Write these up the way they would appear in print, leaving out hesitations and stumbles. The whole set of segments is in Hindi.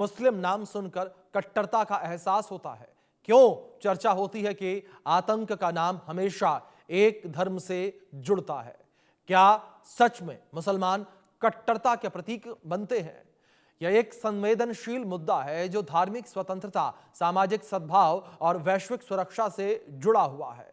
मुस्लिम नाम सुनकर कट्टरता का एहसास होता है? क्यों चर्चा होती है कि आतंक का नाम हमेशा एक धर्म से जुड़ता है? क्या सच में मुसलमान कट्टरता के प्रतीक बनते हैं? यह एक संवेदनशील मुद्दा है जो धार्मिक स्वतंत्रता, सामाजिक सद्भाव और वैश्विक सुरक्षा से जुड़ा हुआ है।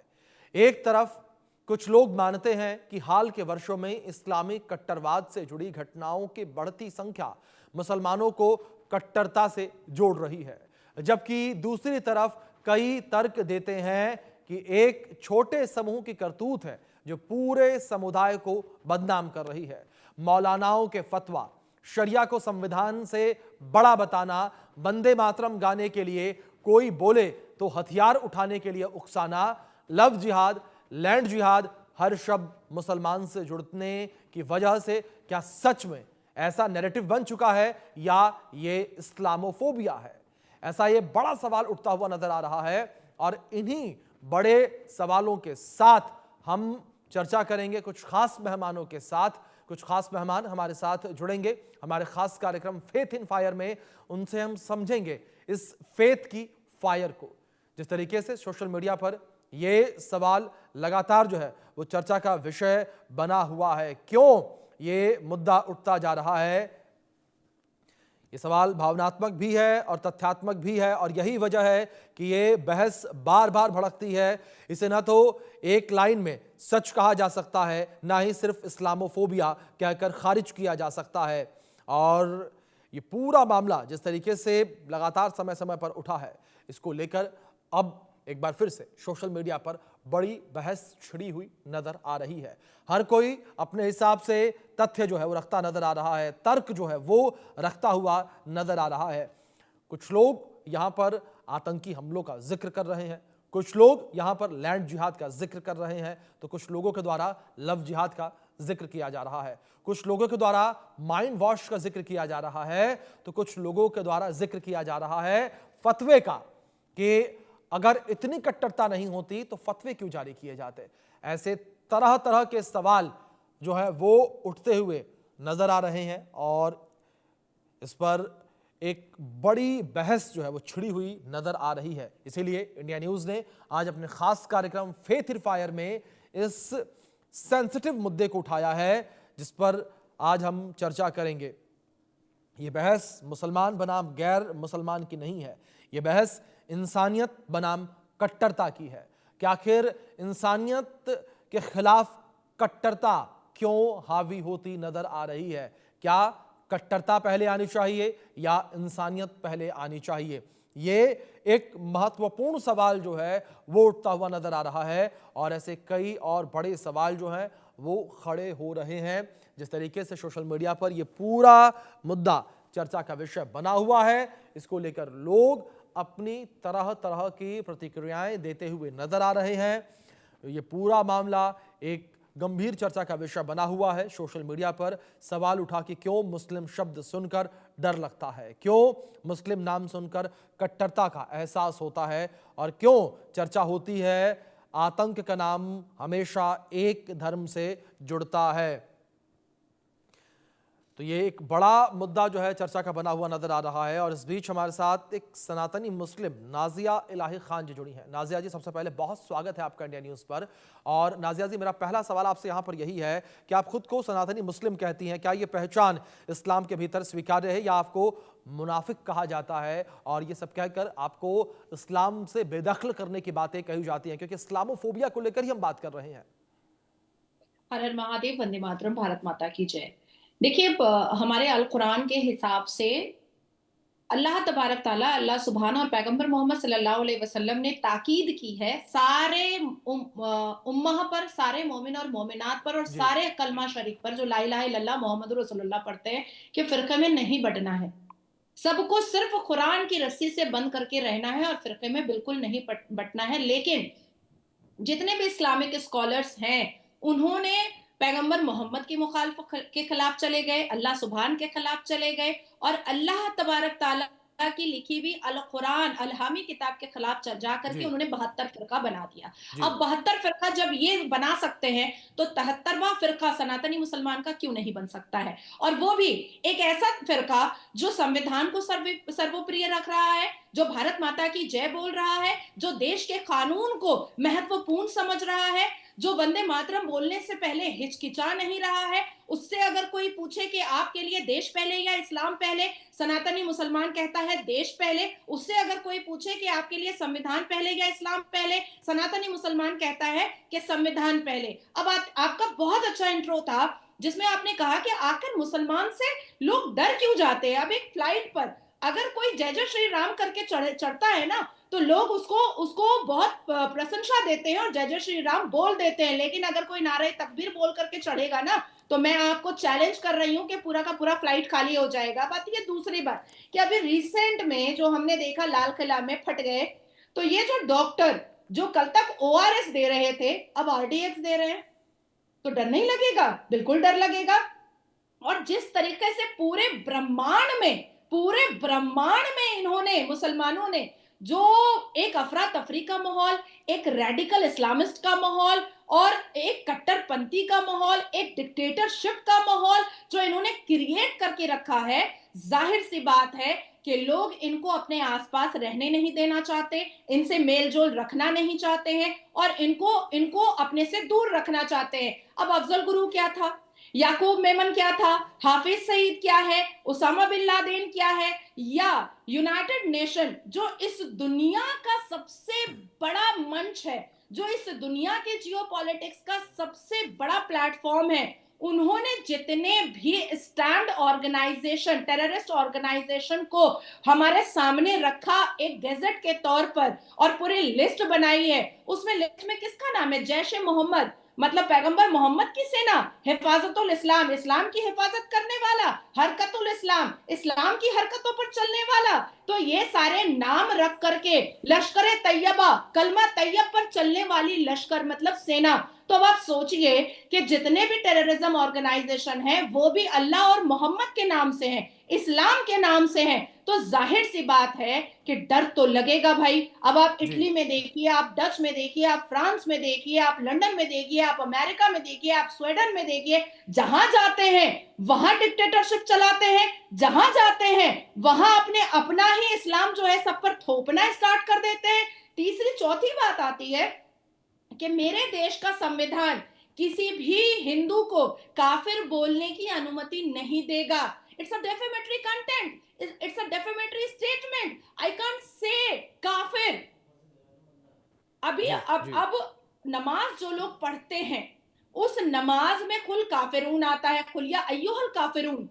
एक तरफ कुछ लोग मानते हैं कि हाल के वर्षों में इस्लामिक कट्टरवाद से जुड़ी घटनाओं की बढ़ती संख्या मुसलमानों को कट्टरता से जोड़ रही है, जबकि दूसरी तरफ कई तर्क देते हैं कि एक छोटे समूह की करतूत है जो पूरे समुदाय को बदनाम कर रही है। मौलानाओं के फतवा, शरिया को संविधान से बड़ा बताना, वंदे मातरम गाने के लिए कोई बोले तो हथियार उठाने के लिए उकसाना, लव जिहाद, लैंड जिहाद, हर शब्द मुसलमान से जुड़ने की वजह से क्या सच में ऐसा नैरेटिव बन चुका है या ये इस्लामोफोबिया है? ऐसा ये बड़ा सवाल उठता हुआ नजर आ रहा है और इन्हीं बड़े सवालों के साथ हम चर्चा करेंगे कुछ खास मेहमानों के साथ। कुछ खास मेहमान हमारे साथ जुड़ेंगे हमारे खास कार्यक्रम फेथ इन फायर में। उनसे हम समझेंगे इस फेथ की फायर को। जिस तरीके से सोशल मीडिया पर ये सवाल लगातार जो है वो चर्चा का विषय बना हुआ है, क्यों ये मुद्दा उठता जा रहा है? ये सवाल भावनात्मक भी है और तथ्यात्मक भी है और यही वजह है कि ये बहस बार बार भड़कती है। इसे ना तो एक लाइन में सच कहा जा सकता है, ना ही सिर्फ इस्लामोफोबिया कहकर खारिज किया जा सकता है। और ये पूरा मामला जिस तरीके से लगातार समय समय पर उठा है, इसको लेकर अब एक बार फिर से सोशल मीडिया पर बड़ी बहस छिड़ी हुई नजर आ रही है। हर कोई अपने हिसाब से तथ्य जो है वो रखता नजर आ रहा है, तर्क जो है वो रखता हुआ नजर आ रहा है। कुछ लोग यहां पर आतंकी हमलों का जिक्र कर रहे हैं, कुछ लोग यहां पर लैंड जिहाद का जिक्र कर रहे हैं, तो कुछ लोगों के द्वारा लव जिहाद का जिक्र किया जा रहा है, कुछ लोगों के द्वारा माइंड वॉश का जिक्र किया जा रहा है, तो कुछ लोगों के द्वारा जिक्र किया जा रहा है फतवे का कि अगर इतनी कट्टरता नहीं होती तो फतवे क्यों जारी किए जाते। ऐसे तरह तरह के सवाल जो है वो उठते हुए नजर आ रहे हैं और इस पर एक बड़ी बहस जो है वो छिड़ी हुई नजर आ रही है। इसीलिए इंडिया न्यूज ने आज अपने खास कार्यक्रम फेथ इन फायर में इस सेंसिटिव मुद्दे को उठाया है, जिस पर आज हम चर्चा करेंगे। ये बहस मुसलमान बनाम गैर मुसलमान की नहीं है, ये बहस इंसानियत बनाम कट्टरता की है कि आखिर इंसानियत के खिलाफ कट्टरता क्यों हावी होती नजर आ रही है। क्या कट्टरता पहले आनी चाहिए या इंसानियत पहले आनी चाहिए? ये एक महत्वपूर्ण सवाल जो है वो उठता हुआ नजर आ रहा है और ऐसे कई और बड़े सवाल जो हैं वो खड़े हो रहे हैं। जिस तरीके से सोशल मीडिया पर ये पूरा मुद्दा चर्चा का विषय बना हुआ है, इसको लेकर लोग अपनी तरह तरह की प्रतिक्रियाएं देते हुए नजर आ रहे हैं। ये पूरा मामला एक गंभीर चर्चा का विषय बना हुआ है। सोशल मीडिया पर सवाल उठा कि क्यों मुस्लिम शब्द सुनकर डर लगता है, क्यों मुस्लिम नाम सुनकर कट्टरता का एहसास होता है और क्यों चर्चा होती है आतंक का नाम हमेशा एक धर्म से जुड़ता है। तो ये एक बड़ा मुद्दा जो है चर्चा का बना हुआ नजर आ रहा है और इस बीच हमारे साथ एक सनातनी मुस्लिम नाजिया इलाही खान जी जुड़ी हैं। नाजिया जी, सबसे पहले बहुत स्वागत है आपका इंडिया न्यूज़ पर। और नाजिया जी, मेरा पहला सवाल आपसे यहाँ पर यही है कि आप खुद को सनातनी मुस्लिम कहती हैं, क्या ये पहचान इस्लाम के भीतर स्वीकार्य है या आपको मुनाफिक कहा जाता है और ये सब कहकर आपको इस्लाम से बेदखल करने की बातें कही जाती हैं? क्योंकि इस्लामोफोबिया को लेकर ही हम बात कर रहे हैं। हर हर महादेव, वंदे मातरम, भारत माता की जय। देखिए, हमारे अल कुरान के हिसाब से अल्लाह तबारक ताला, अल्लाह सुभान और पैगंबर मोहम्मद सल्लल्लाहु अलैहि वसल्लम ने ताकीद की है सारे उम्मह पर, सारे मोमिन और मोमिनात पर और जी। सारे कलमा शरीफ पर जो ला इलाहा इल्लल्लाह मोहम्मद रसूलुल्लाह पढ़ते हैं कि फिरके में नहीं बढ़ना है। सबको सिर्फ कुरान की रस्सी से बंद करके रहना है और फिरके में बिल्कुल नहीं बटना है। लेकिन जितने भी इस्लामिक स्कॉलर्स हैं, उन्होंने पैगंबर मोहम्मद की मुखालफत के खिलाफ चले गए, अल्लाह सुभान के खिलाफ चले गए और अल्लाह तबारक ताला की लिखी हुई अल कुरान अलहामी किताब के खिलाफ जा करके जी उन्होंने 72 फिरका बना दिया। जी अब 72 फिरका जब ये बना सकते हैं तो 73वां फिरका सनातनी मुसलमान का क्यों नहीं बन सकता है? और वो भी एक ऐसा फिरका जो संविधान को सर्वोप्रिय रख रहा है, जो भारत माता की जय बोल रहा है, जो देश के कानून को महत्वपूर्ण समझ रहा है, जो वंदे मातरम बोलने से पहले हिचकिचा नहीं रहा है। उससे अगर कोई पूछे कि आपके लिए देश पहले या इस्लाम पहले, सनातनी मुसलमान कहता है देश पहले। उससे अगर कोई पूछे कि आपके लिए संविधान पहले या इस्लाम पहले, सनातनी मुसलमान कहता है कि संविधान पहले। अब आपका बहुत अच्छा इंट्रो था जिसमें आपने कहा कि आखिर मुसलमान से लोग डर क्यों जाते हैं। अब एक फ्लाइट पर अगर कोई जय जय श्री राम करके चढ़ता है ना, तो लोग उसको उसको बहुत प्रशंसा देते हैं और जय जय श्री राम बोल देते हैं। लेकिन अगर कोई नारे तकबीर बोल करके चढ़ेगा ना, तो मैं आपको चैलेंज कर रही हूं कि पूरा का पूरा फ्लाइट खाली हो जाएगा। बात ये दूसरी बात कि अभी रिसेंट में जो हमने देखा लाल किला में फट गए, तो ये जो डॉक्टर जो कल तक ओआरएस दे रहे थे अब आरडीएक्स दे रहे हैं, तो डर नहीं लगेगा? बिल्कुल डर लगेगा। और जिस तरीके से पूरे ब्रह्मांड में इन्होंने मुसलमानों ने जो एक अफरा तफरी का माहौल, एक रेडिकल इस्लामिस्ट का माहौल और एक कट्टरपंथी का माहौल, एक डिक्टेटरशिप का माहौल जो इन्होंने क्रिएट करके रखा है, जाहिर सी बात है कि लोग इनको अपने आसपास रहने नहीं देना चाहते, इनसे मेलजोल रखना नहीं चाहते हैं और इनको इनको अपने से दूर रखना चाहते हैं। अब अफजल गुरु क्या था, याकूब मेमन क्या था, हाफिज सईद क्या है, उसामा बिन लादेन क्या है, या यूनाइटेड नेशन जो इस दुनिया का सबसे बड़ा मंच है, जो इस दुनिया के जियोपॉलिटिक्स का सबसे बड़ा प्लेटफॉर्म है, उन्होंने जितने भी स्टैंड ऑर्गेनाइजेशन, टेररिस्ट ऑर्गेनाइजेशन को हमारे सामने रखा एक गैजेट के तौर पर और पूरी लिस्ट बनाई है, उसमें लिस्ट में किसका नाम है? जैश ए मोहम्मद, मतलब पैगंबर मोहम्मद की सेना, हिफाजतुल इस्लाम, इस्लाम की हिफाजत करने वाला, हरकतुल इस्लाम, इस्लाम की हरकतों पर चलने वाला। तो ये सारे नाम रख करके लश्कर तैयबा, कलमा तैयब पर चलने वाली लश्कर मतलब सेना। तो अब आप सोचिए कि जितने भी टेररिज्म ऑर्गेनाइजेशन हैं वो भी अल्लाह और मोहम्मद के नाम से हैं, इस्लाम के नाम से हैं। तो जाहिर सी बात है कि डर तो लगेगा भाई। अब आप जी इटली में देखिए, आप डच में देखिए, आप फ्रांस में देखिए, आप लंदन में देखिए, आप अमेरिका में देखिए, आप स्वीडन में देखिए, जहां जाते हैं वहां डिक्टेटरशिप चलाते हैं, जहां जाते हैं वहां अपना ही इस्लाम जो है सब पर थोपना स्टार्ट कर देते हैं। तीसरी चौथी बात आती है कि मेरे देश का संविधान किसी भी हिंदू को काफिर बोलने की अनुमति नहीं देगा। It's a defamatory content, it's a defamatory statement. I can't say काफिर। अभी जी अब नमाज जो लोग पढ़ते हैं उस नमाज में कुल काफिरून आता है, कुल या अय्युहल काफिरून,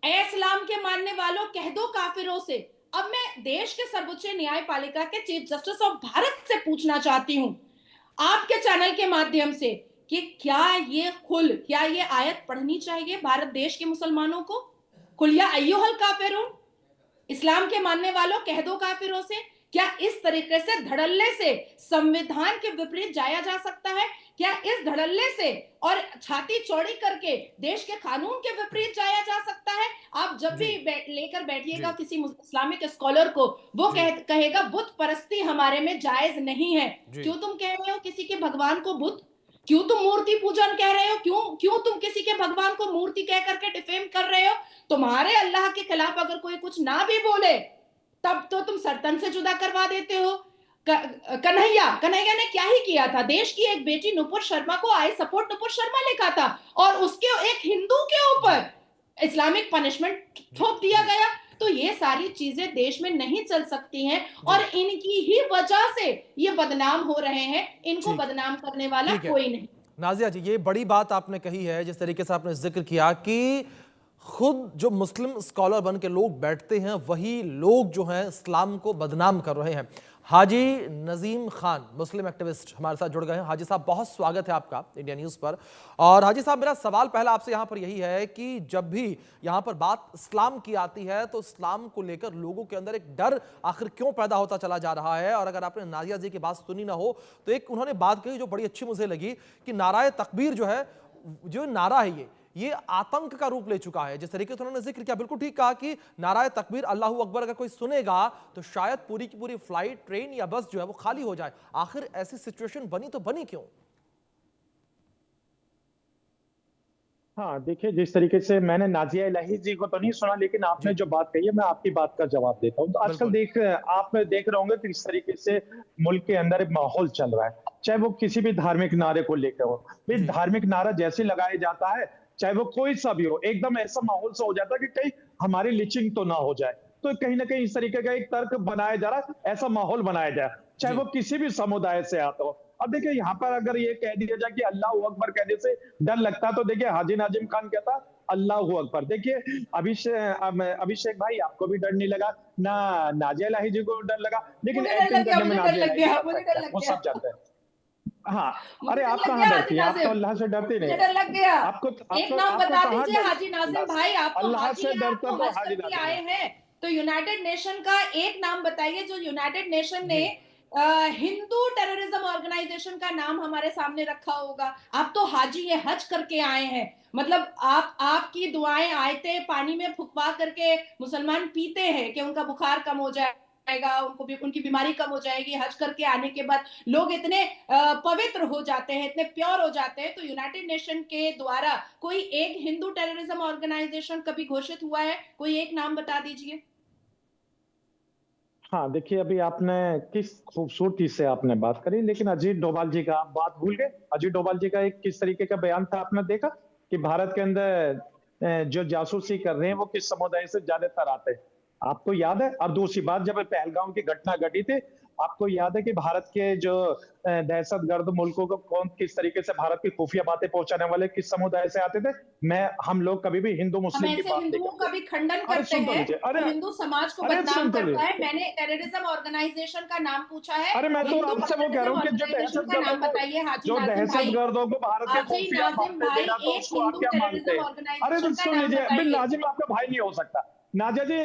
ए इस्लाम के मानने वालों कह दो काफिरों से। अब मैं देश के सर्वोच्च न्यायपालिका के चीफ जस्टिस ऑफ भारत से पूछना चाहती हूं आपके चैनल के माध्यम से कि क्या ये आयत पढ़नी चाहिए भारत देश के मुसलमानों को? कुल या अय्युहल काफिरून, इस्लाम के मानने वालों कह दो काफिरों से। क्या इस तरीके से धड़ल्ले से संविधान के विपरीत जाया जा सकता है? क्या इस धड़ल्ले से और छाती चौड़ी करके देश के कानून के विपरीत जाया जा सकता है? आप जब भी जी लेकर बैठिएगा जी किसी इस्लामिक स्कॉलर को, वो जी कहेगा बुत परस्ती हमारे में जायज नहीं है। जी क्यों तुम कह रहे हो किसी के भगवान को बुत? क्यों तुम मूर्ति पूजन कह रहे हो? क्यों क्यों तुम किसी के भगवान को मूर्ति कह करके डिफेम कर रहे हो? तुम्हारे अल्लाह के खिलाफ अगर कोई कुछ ना भी बोले तब तो तुम सरतन से जुदा करवा देते हो। कन्हैया ने क्या ही किया था? देश की एक बेटी नुपुर शर्मा को आई सपोर्ट नुपुर शर्मा लिखा था और उसके एक हिंदू के जी ऊपर इस्लामिक पनिशमेंट जी थोप दिया जी गया। तो ये सारी चीजें देश में नहीं चल सकती हैं जी और इनकी ही वजह से ये बदनाम हो रहे हैं। इनको ठीक बदनाम करने वाला ठीक है कोई नहीं। नाजिया जी, ये बड़ी बात आपने कही है, जिस तरीके से आपने जिक्र किया कि खुद जो मुस्लिम स्कॉलर बन के लोग बैठते हैं वही लोग जो हैं इस्लाम को बदनाम कर रहे हैं। हाजी नजीम खान मुस्लिम एक्टिविस्ट हमारे साथ जुड़ गए हैं। हाजी साहब, बहुत स्वागत है आपका इंडिया न्यूज़ पर। और हाजी साहब, मेरा सवाल पहला आपसे यहाँ पर यही है कि जब भी यहाँ पर बात इस्लाम की आती है तो इस्लाम को लेकर लोगों के अंदर एक डर आखिर क्यों पैदा होता चला जा रहा है? और अगर आपने नाजिया जी की बात सुनी ना हो तो एक उन्होंने बात कही जो बड़ी अच्छी मुझे लगी कि नाराए तकबीर जो है, जो नारा है ये आतंक का रूप ले चुका है। जिस तरीके से उन्होंने जिक्र किया, बिल्कुल ठीक कहा कि नाराए तकबीर अल्लाहू अकबर अगर कोई सुनेगा तो शायद पूरी की पूरी फ्लाइट, ट्रेन या बस जो है वो खाली हो जाए। आखिर ऐसी सिचुएशन बनी तो बनी क्यों? हाँ, देखिए, जिस तरीके से मैंने नाजिया इलाही जी को तो नहीं सुना, लेकिन आपने जी जो बात कही है, मैं आपकी बात का जवाब देता हूँ। तो आजकल बिल्कुल। आप देख रहे होंगे कि इस तरीके से मुल्क के अंदर एक माहौल चल रहा है, चाहे वो किसी भी धार्मिक नारे को लेकर हो। भाई, जी धार्मिक नारा जैसे लगाया जाता है, चाहे वो कोई सा भी हो, एकदम ऐसा माहौल सा हो जाता है कि कहीं हमारी लिचिंग तो ना हो जाए। तो कहीं ना कहीं इस तरीके का एक तर्क बनाया जा रहा है, ऐसा माहौल बनाया जाए, चाहे जी वो किसी भी समुदाय से आता हो। अब देखिए, यहाँ पर अगर ये कह दिया जाए कि अल्लाह अकबर कहने से डर लगता, तो देखिए हाजी नाजिम खान कहता अल्लाह अकबर। देखिए, अभिषेक भाई, आपको भी डर नहीं लगा ना, नाजिया इलाही जी को डर लगा, लेकिन मुझे डर लग एक्टिंग गया, करने में मुझे डर नाजिया लग इलाही जी गया, मुझे परफेक्ट डर है, लग वो गया, सब जानते हैं। हाँ, मुझे अरे डर आप लग कहाँ गया हाजी डरती हैं? आप तो नाजिम, अल्लाह से डरती मुझे नहीं। डर लग गया। आपको एक आपको नाम आपको बता कहाँ दीजिए डर हाजी नाजिम अल्लाह से? भाई, आप तो अल्लाह हाजी से हैं, आप डरते तो तो हज हाजी करके नाजिम आए है। हैं। तो यूनाइटेड नेशन का एक नाम बताइए जो यूनाइटेड नेशन ने जी हिंदू टेररिज्म ऑर्गेनाइजेशन का नाम हमारे सामने रखा होगा। आप तो हाजी हैं, हज करके आए हैं। मतलब आपकी दुआएं आयतें पानी में फुकवा करके मुसलमान पीते हैं कि उनका बुखार कम हो जाएगा, उनको भी उनकी बीमारी कम हो जाएगी। हज करके आने के बाद लोग इतने पवित्र हो जाते हैं, इतने प्योर हो जाते हैं। तो यूनाइटेड नेशन के द्वारा कोई एक हिंदू टेररिज्म ऑर्गेनाइजेशन कभी घोषित हुआ है? कोई एक नाम बता दीजिए। हाँ, देखिए, अभी आपने किस खूबसूरती से आपने बात करी, लेकिन अजीत डोभाल जी का आप बात भूल गए। अजीत डोभाल जी का एक किस तरीके का बयान था, आपने देखा कि भारत के अंदर जो जासूसी कर रहे हैं वो किस समुदाय से ज्यादातर आते हैं, आपको याद है? और दूसरी बात, जब पहलगाम की घटना घटी थी, आपको याद है कि भारत के जो दहशतगर्द मुल्कों को कौन किस तरीके से भारत की खुफिया बातें पहुंचाने वाले किस समुदाय से आते थे? हम लोग कभी भी हिंदू हम मुस्लिम की ऐसे बात नहीं हिंदुओं का करते। भी खंडन अरे करते सुन तो हैं लीजिए, जो अरे हिंदू समाज को अरे बदनाम सुन तो करता है। लीजिए। मैंने टेररिज्म ऑर्गेनाइजेशन का नाम पूछा है। अरे मैं तो हिंदू आपसे वो कह रहा टेररिज्म हूँ कि ऑर्गेनाइजेशन का नाम बताइए हाजी जो नाजिम भाई। दहशतगर्दों को भारत के हाजी खुफिया नाजिम बातें दे भाई, रहा था, एक उसको आप हिंदू क्या मानते टेररिज्म हैं? अरे तो ऑर्गेनाइजेशन का सुन नाम लीजिए, अभी बताइए। नाजिम आपका भाई नहीं हो सकता। नाजिया जी,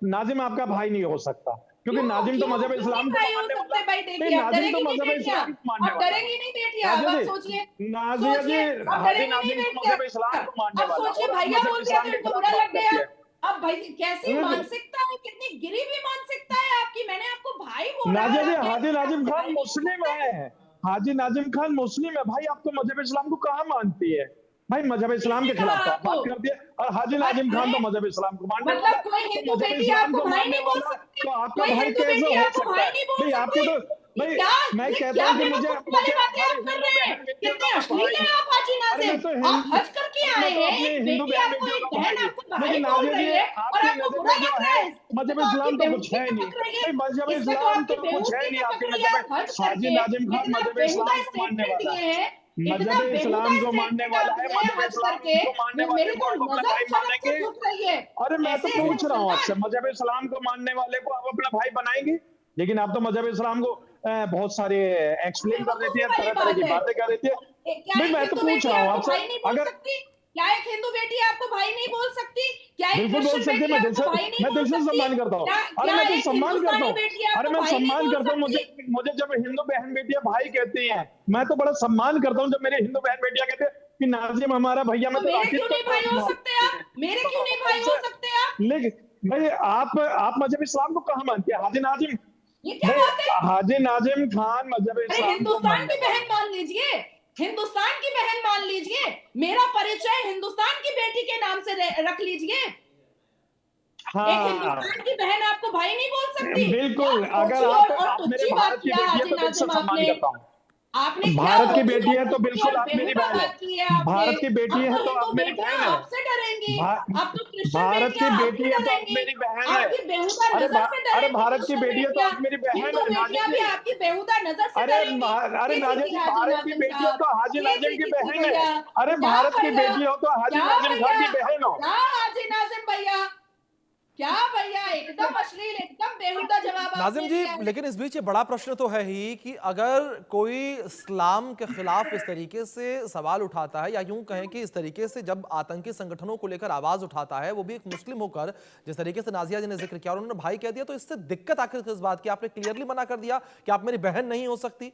नाजिम आपका भाई नहीं हो सकता, क्योंकि क्यों नाजिम तो क्यों मजहब क्यों नहीं इस्लाम को भाई हो मानने वाला सकते है। भाई? नहीं, देखिए, अब नाजिम तो डरेगी नहीं मजहब बेटियां, इस्लाम को मानने अब वाला है। डरेगी नहीं बेटियां। अब नाजिया आप जी, सोचिए, नाजिया जी, सोचिए, अब हाजी डरेंगी नहीं नाजिम तो बेटियां। मजहब इस्लाम को मानने अब वाला है, सोचिए, और आप भैया मजहब बोल दिया इस्लाम तो के इनको खिलाफ बुरा बात लग गया। करती है। अब भाई कैसी नहीं, मानसिकता है, कितनी गिरी हुई मानसिकता है आपकी। मैंने आपको भाई बोला और नाजिया जी, आप कह रहे हाजी हैं नाजिम आपको खान भाई नहीं हो मुस्लिम सकते। है। हाजी नाजिम खान मुस्लिम है भाई, आप तो मजहब इस्लाम को कहाँ मानती है? भाई, मजहब इस्लाम किसने के कहा खिलाफ तो आप आपको? बात करती है, और हाजी अरे नाजिम खान अरे, तो मजहब इस्लाम को मानने वाला मतलब है। कोई तो हिंदू मजहब बेटी इस्लाम आपको को भाई मानने नहीं बोल वाला सकती? तो आपका कोई भाई हिंदू कैसे बेटी हो आपको सकता भाई है? नहीं बोल भाई, आपके सकती? तो ये भाई, क्या, मैं ये कहता क्या हूँ कि मुझे बेवकूफी वाली मुझे बातें हमारे आप कर हिंदू रहे हैं? बहन बेटियों कितने का अश्लील भाई हैं हूँ। आप हाजी अरे मैं नाजिम। तो आप हज करके अरे आए मैं तो हैं, अपने एक हिंदू बेटी बहन आपको, बेटियों एक का बहन भाई हूँ। आपको भाई लेकिन बोल नाजिया जी, रही है और आपकी आपको नजर बुरा में जो लग रहा है, है। इसमें मजहब तो आपकी इस्लाम तो कुछ बेहूदगी है नहीं। टपक रही है। भाई, मजहब इसमें तो इस्लाम आपकी तो कुछ है बेहूदगी नहीं टपक आपके रही है। मजहब आप हज में। हाजी करके नाजिम खान इतना मजहब बेहुदा इस्लाम को मानने स्टेटमेंट वाला दिए है। हैं, इतना मजहब बेहुदा इस्लाम को मानने स्टेटमेंट वाला आप है, दिए हैं मजहब हज इस्लाम करके। को मानने वाले मेरी को तो आप अपना नजर भाई शर्म से मानेंगे? झुक रही है। अरे मैं तो ऐसे हैं पूछ रहा हूँ आपसे, मुसलमान। मजहब इस्लाम को मानने वाले को आप अपना भाई बनाएंगे? लेकिन आप तो मजहब इस्लाम को बहुत सारे एक्सप्लेन कर देती बेवकूफी है, वाली तरह तरह बात की है। बातें कर देती है। क्या भाई, एक मैं तो हिंदू पूछ बेटी रहा हूँ आपको आपसे, भाई नहीं बोल अगर सकती? क्या एक हिंदू बेटी आपको भाई नहीं बोल सकती? क्या एक बिल्कुल बोल क्रिश्चियन सकते हैं, बेटी आपको भाई नहीं मैं दिल बोल से सकती? सम्मान करता हूँ। क्या अरे क्या मैं तो एक सम्मान करता हिंदुस्तानी हूँ। बेटी अरे आपको मैं भाई नहीं सम्मान बोल करता हूँ, सकती? मुझे मुझे जब हिंदू बहन बेटियां भाई कहती हैं, मैं तो बड़ा सम्मान करता हूँ। जब मेरे हिंदू बहन बेटियां कहते हैं कि नाजिम हमारा भैया, मैं तो तो मेरे राखी क्यों नहीं भाई हो तो सकते आप? मेरे क्यों नहीं भाई हो सकते आप? लेकिन भाई, आप मजहब इस्लाम को कहाँ मानते हैं? हाजी नाजिम ये क्या भाई, बात है? हाजी नाजिम खान मजहब अरे इस्लाम को हिंदुस्तान मानने की बहन वाले हैं। मान लीजिए, हिंदुस्तान की बहन मान लीजिए। मेरा परिचय हिंदुस्तान की बेटी के नाम से रख लीजिए। एक हाँ, हिंदुस्तान की बहन आपको भाई नहीं बोल सकती? क्या बिल्कुल, अगर ओछी और आप मेरे तुच्छी बात भारत की किया बेटी है हाजी तो दिल से नाजिम सम्मान आपने। करता हूँ। आपने क्या भारत की ओछी बेटी और है तो तुच्छी बिल्कुल और आप मेरी बेहुदा बहन है। बात की है आपने। भारत की बेटी अब है तो तो हिंदू आप मेरी बेटियां बहन है। आपसे डरेंगी। भा, अब तो क्रिश्चियन भारत की बेटियां बेटी आपसे है तो आप डरेंगी। मेरी बहन है। आपकी बेहुदा नजर से अरे डरेंगी भारत की क्रिश्चियन बेटी है तो बेटियां। आप मेरी बहन हिंदू है, नाजिया बेटियां भी जी। आपकी बेहुदा नजर से डरेंगी। अरे ये नाजिया देखिए जी, हाजी भारत की नाजिम बेटी हो साहब, तो हाजी ये नाजिम की देखिए बहन है। भैया। अरे क्या भारत की भैया, बेटी हो तो हाजी क्या नाजिम खान भैया, की बहन हो। क्या हाजी नाजिम भैया, क्या भैया, एकदम अश्लील, एकदम बेहुदा जवाब नाजिम आपने जी, दिया है। लेकिन इस बीच ये बड़ा प्रश्न तो है ही कि अगर कोई इस्लाम के खिलाफ इस तरीके से सवाल उठाता है, या यूं कहें कि इस तरीके से जब आतंकी संगठनों को लेकर आवाज उठाता है, वो भी एक मुस्लिम होकर, जिस तरीके से नाजिया जी ने जिक्र किया और उन्होंने भाई कह दिया, तो इससे दिक्कत आखिर किस बात की? आपने क्लियरली मना कर दिया कि आप मेरी बहन नहीं हो सकती।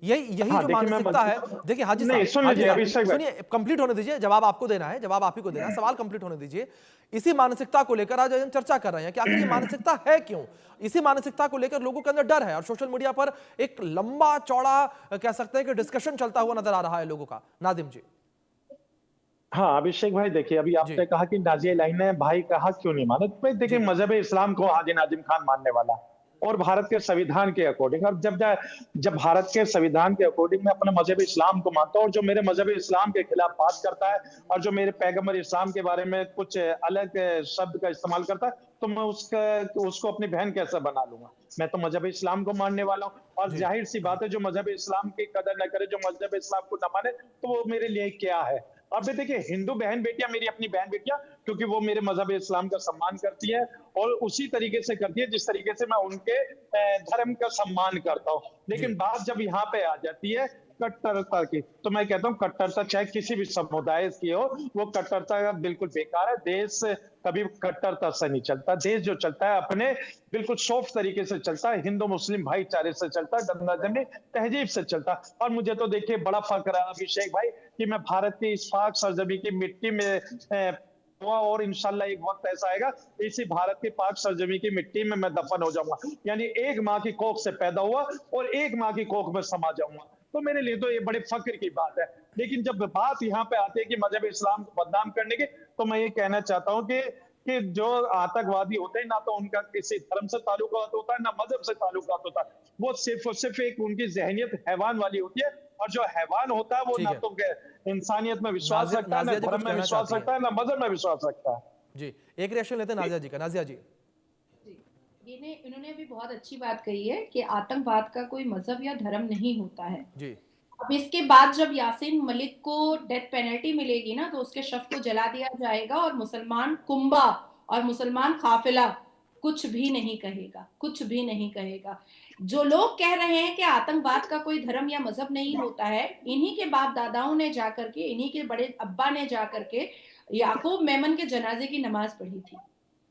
यही हाँ, जो देखिए, मैं मानसिकता है। बत- देखिए हाजी नहीं, साहब, सुन हाजी लीजिए, साहब, अभिषेक भाई। सुनिए, कंप्लीट होने दीजिए, जवाब आपको देना है, जवाब आप ही को देना है, सवाल कंप्लीट होने दीजिए। इसी मानसिकता को लेकर आज हम चर्चा कर रहे हैं कि आखिर ये मानसिकता है क्यों। इसी मानसिकता को लेकर लोगों के अंदर डर है और सोशल मीडिया पर एक लंबा चौड़ा कह सकते हैं कि डिस्कशन चलता हुआ नजर आ रहा है लोगों का। नादिम जी। हाँ, अभिषेक भाई, देखिए, अभी जी आपने कहा कि नाजिया इलाही ने भाई कहा क्यों नहीं माना। तो भाई देखिए, जी मजहब इस्लाम को हाजी नाजिम खान मानने वाला है, और भारत के संविधान के अकॉर्डिंग। और जब भारत के संविधान के अकॉर्डिंग मैं अपना मजहब इस्लाम को मानता हूँ, और जो मेरे मजहब इस्लाम के खिलाफ बात करता है, और जो मेरे पैगंबर इस्लाम के बारे में कुछ अलग शब्द का इस्तेमाल करता है, तो मैं उसको अपनी बहन कैसे बना लूंगा। मैं तो मजहब इस्लाम को मानने वाला हूँ, और जी जाहिर सी बात है, जो मजहब इस्लाम की कदर न करे, जो मजहब इस्लाम को न माने, तो वो मेरे लिए क्या है। अब भी देखिए, हिंदू बहन बेटियां मेरी अपनी बहन बेटियां, क्योंकि वो मेरे मजहब इस्लाम का सम्मान करती है, और उसी तरीके से करती है जिस तरीके से मैं उनके धर्म का सम्मान करता हूँ। जी लेकिन बात जब यहाँ पे आ जाती है कट्टरता की, तो मैं कहता हूँ कट्टरता चाहे किसी भी समुदाय की हो, वो कट्टरता बिल्कुल बेकार है। देश कभी कट्टरता से नहीं चलता। देश जो चलता है अपने बिल्कुल सॉफ्ट तरीके से चलता है, हिंदू मुस्लिम भाईचारे से चलता है, गंगा जमनी तहजीब से चलता है। और मुझे तो देखिए बड़ा फक्र है अभिषेक भाई, कि मैं भारत की इस पाक सरजमी की मिट्टी में हुआ, और इंशाल्लाह एक वक्त ऐसा आएगा, इसी भारत की पाक सरजमी की मिट्टी में मैं दफन हो जाऊंगा। यानी एक माँ की कोख से पैदा हुआ और एक माँ की कोख में समा जाऊंगा। तो मेरे लिए तो ये बड़े फक्र की बात है। लेकिन जब बात यहाँ पे आती है कि मजहब इस्लाम को बदनाम करने की, तो मैं ये कहना चाहता हूँ कि जो आतंकवादी होते हैं, ना तो उनका किसी धर्म से ताल्लुकात होता है, ना मजहब से ताल्लुकात होता है। वो सिर्फ और सिर्फ एक उनकी जहनियत हैवान वाली होती है, और जो हैवान होता है वो ठीक ना है। तो इंसानियत में विश्वास नाजिया रखता है, ना नाजिया जी कुछ धर्म में कहना विश्वास चाहती हैं। रखता है, ना मजहब में विश्वास रखता है। जी एक रिएक्शन लेते हैं नाजिया जी का। नाजिया जी। जी इन्होंने भी बहुत अच्छी बात कही है कि आतंकवाद का कोई मजहब या धर्म नहीं होता है। जी अब इसके बाद जब यासीन मलिक को डेथ पेनल्टी मिलेगी ना, तो उसके शव को जला दिया जाएगा, और मुसलमान कुंबा और मुसलमान काफिला कुछ भी नहीं कहेगा, कुछ भी नहीं कहेगा। जो लोग कह रहे हैं कि आतंकवाद का कोई धर्म या मजहब नहीं होता है, इन्हीं के बाप दादाओं ने जाकर के, इन्हीं के बड़े अब्बा ने जाकर के याकूब मेमन के जनाजे की नमाज पढ़ी थी।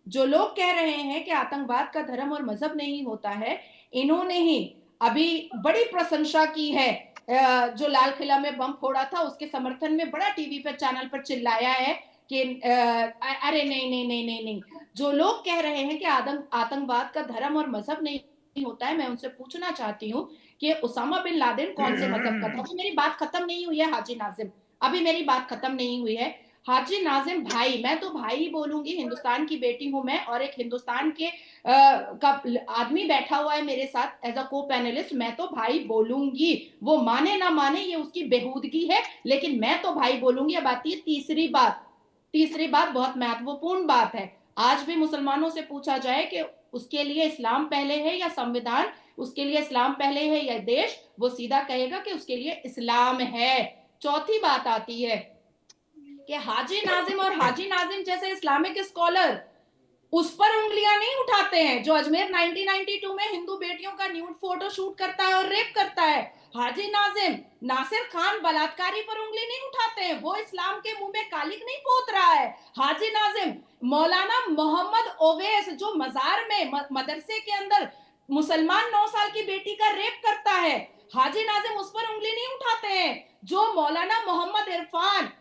जो लोग कह रहे हैं कि आतंकवाद का धर्म और मजहब नहीं होता है, इन्होंने ही अभी बड़ी प्रशंसा की है। जो लाल किला में बम फोड़ा था उसके समर्थन में बड़ा टीवी पर चैनल पर चिल्लाया है कि अरे नहीं नहीं नहीं नहीं नहीं। जो लोग कह रहे हैं कि आतंकवाद का धर्म और मजहब नहीं होता है, मैं उनसे पूछना चाहती हूँ कि उसामा बिन लादेन कौन से मजहब का था। अभी मेरी बात खत्म नहीं हुई है हाजी नाजिम, अभी मेरी बात खत्म नहीं हुई है हाजी नाजिम भाई। मैं तो भाई ही बोलूंगी, हिंदुस्तान की बेटी हूं मैं, और एक हिंदुस्तान के का आदमी बैठा हुआ है मेरे साथ एज अ को पैनलिस्ट, मैं तो भाई बोलूंगी। वो माने ना माने ये उसकी बेहूदगी है, लेकिन मैं तो भाई बोलूंगी। अब आती है तीसरी बात। तीसरी बात बहुत महत्वपूर्ण बात है। आज भी मुसलमानों से पूछा जाए कि उसके लिए इस्लाम पहले है या संविधान, उसके लिए इस्लाम पहले है या देश, वो सीधा कहेगा कि उसके लिए इस्लाम है। चौथी बात आती है कि हाजी नाजिम और हाजी नाजिम जैसे इस्लामिक स्कॉलर उस पर उंगलियां नहीं उठाते हैं जो अजमेर 1992 में हिंदू बेटियों का न्यूड फोटो शूट करता है और रेप करता है। हाजी नाजिम नासिर खान बलात्कारी पर उंगली नहीं उठाते हैं, वो इस्लाम के मुंह में कालिक नहीं पोत रहा है। हाजी नाजिम मौलाना मोहम्मद ओवैस जो मजार में मदरसे के अंदर मुसलमान 9 साल की बेटी का रेप करता है, हाजी नाजिम उस पर उंगली नहीं उठाते हैं। जो मौलाना मोहम्मद इरफान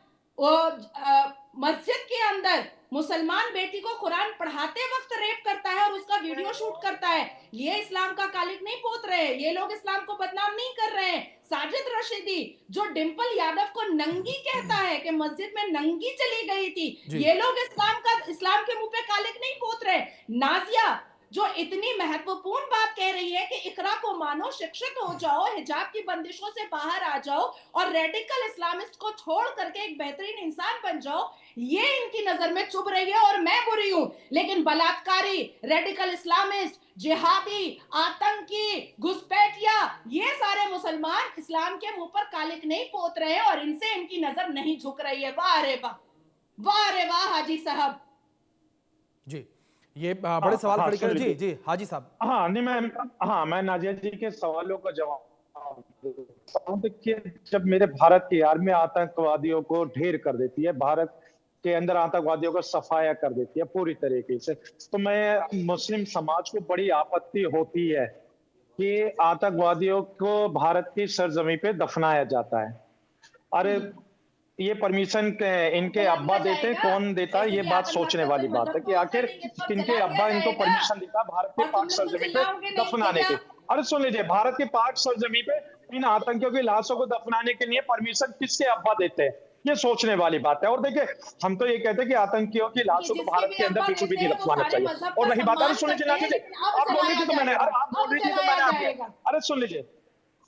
मस्जिद के अंदर मुसलमान बेटी को कुरान पढ़ाते वक्त रेप करता है और उसका वीडियो शूट करता है, ये इस्लाम का कालिक नहीं पोत रहे हैं, ये लोग इस्लाम को बदनाम नहीं कर रहे हैं। साजिद रशीदी जो डिंपल यादव को नंगी कहता है कि मस्जिद में नंगी चली गई थी, ये लोग इस्लाम के मुंह पे कालिक नहीं पोत रहे। नाजिया जो इतनी महत्वपूर्ण बात कह रही है कि इकरा को मानो, शिक्षित हो जाओ, हिजाब की बंदिशों से बाहर आ जाओ और रेडिकल इस्लामिस्ट को छोड़ करके एक बेहतरीन इंसान बन जाओ, ये इनकी नजर में चुभ रही है और मैं बुरी हूं। लेकिन बलात्कारी, रेडिकल इस्लामिस्ट, जिहादी, आतंकी, घुसपैठिया, ये सारे मुसलमान इस्लाम के मुंह पर कालिक नहीं पोत रहे हैं और इनसे इनकी नजर नहीं झुक रही है। वाह रे वाह, वाह रे वाह हाजी साहब। जी ये बड़े सवाल खड़े कर। जी जी हाजी साहब। हाँ नहीं, मैं नाजिया जी के सवालों का जवाब देता हूं। देखिए, जब मेरे भारत की आर्मी आतंकवादियों को ढेर कर देती है, भारत के अंदर आतंकवादियों को सफाया कर देती है पूरी तरीके से, तो मैं मुस्लिम समाज को बड़ी आपत्ति होती है। कि आतंकवादियों को भारत की सरजमी पे दफनाया जाता है। अरे ये परमिशन इनके जला अब्बा दिया देते हैं, जाएगा, कौन देता है? जैसे ये कि बात सोचने आतंकवादियों वाली के बात है मजहब कि को आखिर करेंगे तो अब किनके जला दिया अब्बा इनको जाएगा परमिशन देता भारत की और तुम पाक लोग तो सरजमी पे चिल्लाओगे नहीं कि दफनाने क्या? की। अरे सुन लीजिए, भारत की पाक सरजमी पे इन आतंकियों की लाशों को दफनाने के लिए परमिशन किसके अब्बा देते हैं? ये सोचने वाली बात है। और देखिए, हम तो ये कहते हैं कि आतंकियों की कि लाशों को जिसके भारत भी के अंदर अब्बा बिल्कुल भी देते नहीं हैं वो दफनाना सारे चाहिए। मजहब और का रही बात, अरे सम्मान सुन लीजिए करते ना, हैं, लीजिए, लेकिन अब आप बोल रही जलाया थी तो मैंने, जाएगा, अरे आप बोल अब रही थी तो मैंने जलाया आपके, जाएगा, अरे सुन लीजिए,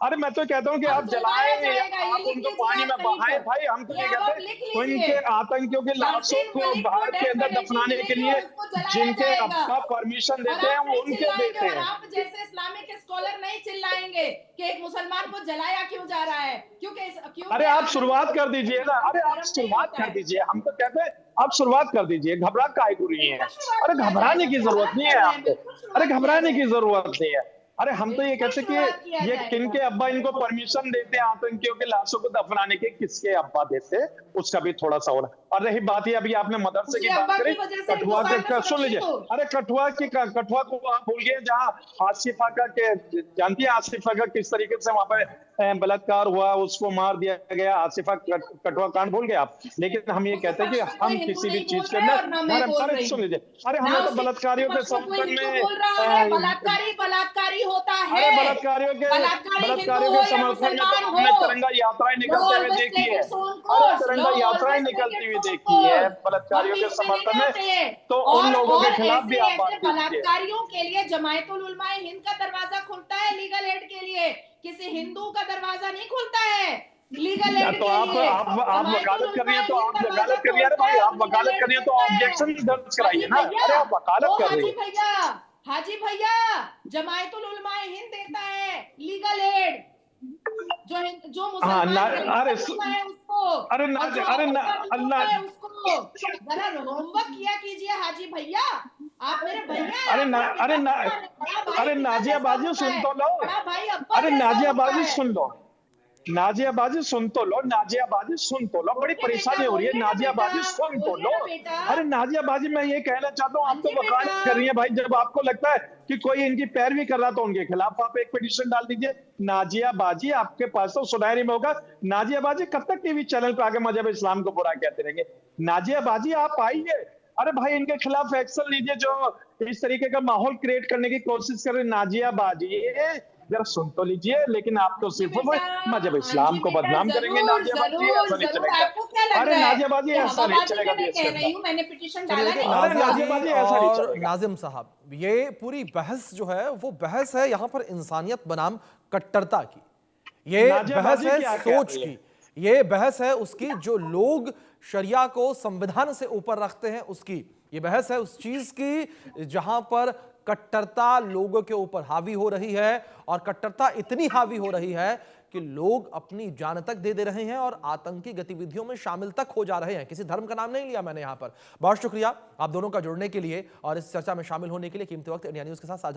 अरे मैं तो कहता हूँ कि अब आप जलवाया जलाएं, जाएगा। ये आप लिख उनको लीजिए पानी आप में कहीं बहाएं पर, भाई। हम तो ये ये अब कहते आप हैं लिख तो लीजिए। इनके आतंकियों की लाशों यासीन को मलिक को भारत के डेथ अंदर पेनल्टी दफनाने के मिलेगी लिए और उसको जलाया जिनके जाएगा। अब्बा परमिशन और देते हैं आप वो नहीं उनके चिल्लाएंगे, देते और हैं। आप जैसे इस्लामिक स्कॉलर नहीं चिल्लाएंगे कि एक मुसलमान को जलाया क्यों जा रहा है, अरे क्योंकि आप शुरुआत कर आतंक दीजिए ना, मुसलमान अरे का आप धर्म नहीं शुरुआत होता कर है। दीजिए। हम तो कहते हैं आप शुरुआत कर दीजिए, घबरा काहे हो रही हैं? बिल्कुल शुरुआत अरे किया घबराने जाएगा, की क्या जरूरत बात नहीं कर है रहे हैं, आपको। बिल्कुल अरे शुरुआत किया घबराने की जाएगा, जरूरत नहीं है। अरे हम तो ये बिल्कुल कहते कि शुरुआत किया ये जाएगा। किनके अब्बा इनको परमिशन देते हैं आतंकियों के लाशों को दफनाने के, किसके अब्बा देते हैं, उसका भी थोड़ा सा होना। और रही बात, ये अभी आपने मदरसे उसके की बात अब्बा करी, की वजह से कठुआ हिंदुस्तान में का सुन लीजिए। सुरक्षित हो। अरे कठुआ को आप भूल गए, जहाँ आसिफा का के जानती है आसिफा का किस तरीके से वहां पे बलात्कार हुआ, उसको मार दिया गया। आसिफा कठुआ कांड भूल गए आप? लेकिन हम ये उसे कहते हैं कि पश्चिम कोई हम हिंदू किसी भी नहीं बोल चीज के रहे अंदर और ना मैं बोल अरे रही सुन हूँ, लीजिए, अरे ना हमें तो उसके बलात्कारियों के पक्ष में कोई समर्थन हिंदू में बोल रहा है। बलात्कारी बलात्कारी होता अरे है, बलात्कारी हिंदू बलात्कारियों हो के या समर्थन में तो मुसलमान हो। हमने तिरंगा यात्राएं लो निकलते हुए ऑलवेज देखी टेक है। इट्स ओन अरे कोर्स, लो तिरंगा यात्राएं ऑलवेज टेक निकलती इट्स हुई ओन देखी है कोर्स, हम बलात्कारियों के बीच में नहीं समर्थन में। आते। तो उन लोगों के और खिलाफ भी ऐसे आप ऐसे बात कीजिए। बलात्कारियों के लिए जमायतुल उलमा हिंद का दरवाजा खुलता है लीगल एड के लिए, किसी हिंदू का दरवाजा नहीं खुलता है लीगल एड तो के लिए। आप जमायतुल वकालत कर रही उलमा हैं, तो हिंद आप दरवाजा वकालत कर रही हैं। अरे खोलता भाई है और आप लीगल वकालत एड कर रही हैं तो देता है। ऑब्जेक्शन दर्ज हाजी कराइए ना। भैया, अरे आप वकालत ओ कर रही हाजी हैं। भैया, हाजी भैया, जमायतुल उलमा हिंद देता है लीगल एड, जो हाँ ना, मुसलमान अरे गरीब होता है उसको, अरे ना, और जो अरे ना, अपराधी होता अल्लाह, है उसको। जरा होमवर्क किया कीजिए हाजी भैया, आप मेरे भैया हैं, अरे आप ना, मेरे अरे पिता ना, समान है। बड़ा भाई अरे पिता नाजिया जैसा बाजी होता सुन है, तो लो। बड़ा भाई अब्बा अरे जैसा नाजिया होता बाजी है। सुन लो, नाजिया बाजी सुन तो लो, नाजिया बाजी सुन तो लो। बड़ी बोलिए बेटा, परेशानी हो रही है, बोलिए ना नाजिया बेटा, बाजी सुन तो बोलिए लो। ना बेटा। अरे नाजिया बाजी, मैं ये कहना चाहता हूँ, हाँ आप तो जी वकालत बेटा, कर रही हैं भाई। जब आपको लगता है कि कोई इनकी पैरवी कर रहा तो उनके खिलाफ आप एक पिटीशन डाल दीजिए। नाजिया बाजी, आपके पास तो सुनहरी में होगा। नाजिया बाजी कब तक टीवी चैनल पे आके मजहब इस्लाम को बुरा कहते रहेंगे? नाजिया बाजी आप आइए, अरे भाई इनके खिलाफ एक्शन लीजिए जो इस तरीके का माहौल क्रिएट करने की कोशिश कर रहे। नाजिया बाजी जरा सुन तो लीजिए। लेकिन आप तो जी सिर्फ बेटा, मजहब हाँ इस्लाम जी को बेटा, बदनाम करेंगे। जरूर नाजिया बाजी जरूर ऐसा नहीं जरूर। चलेगा। आपको क्या लग अरे रहा है नाजिया बाजी कि ऐसा नहीं हवाबाजी चलेगा में मैं देश के कह अंदर। रही हूँ, मैंने पिटीशन चलिए डाला देखिए, नहीं। अरे नाजिया नाजिया जी बाजी ऐसा नहीं और चलेगा। नाजिम साहब, ये पूरी बहस जो है वो बहस है यहाँ पर इंसानियत बनाम कट्टरता की। ये नाजिया बहस बाजी है क्या कह सोच रही है? की, ये बहस है उसकी जो लोग शरिया को संविधान से ऊपर रखते हैं उसकी। ये बहस है उस चीज की जहां पर कट्टरता लोगों के ऊपर हावी हो रही है, और कट्टरता इतनी हावी हो रही है कि लोग अपनी जान तक दे रहे हैं और आतंकी गतिविधियों में शामिल तक हो जा रहे हैं। किसी धर्म का नाम नहीं लिया मैंने यहां पर। बहुत शुक्रिया आप दोनों का जुड़ने के लिए और इस चर्चा में शामिल होने के लिए। कीमती वक्त इंडिया न्यूज के साथ साझा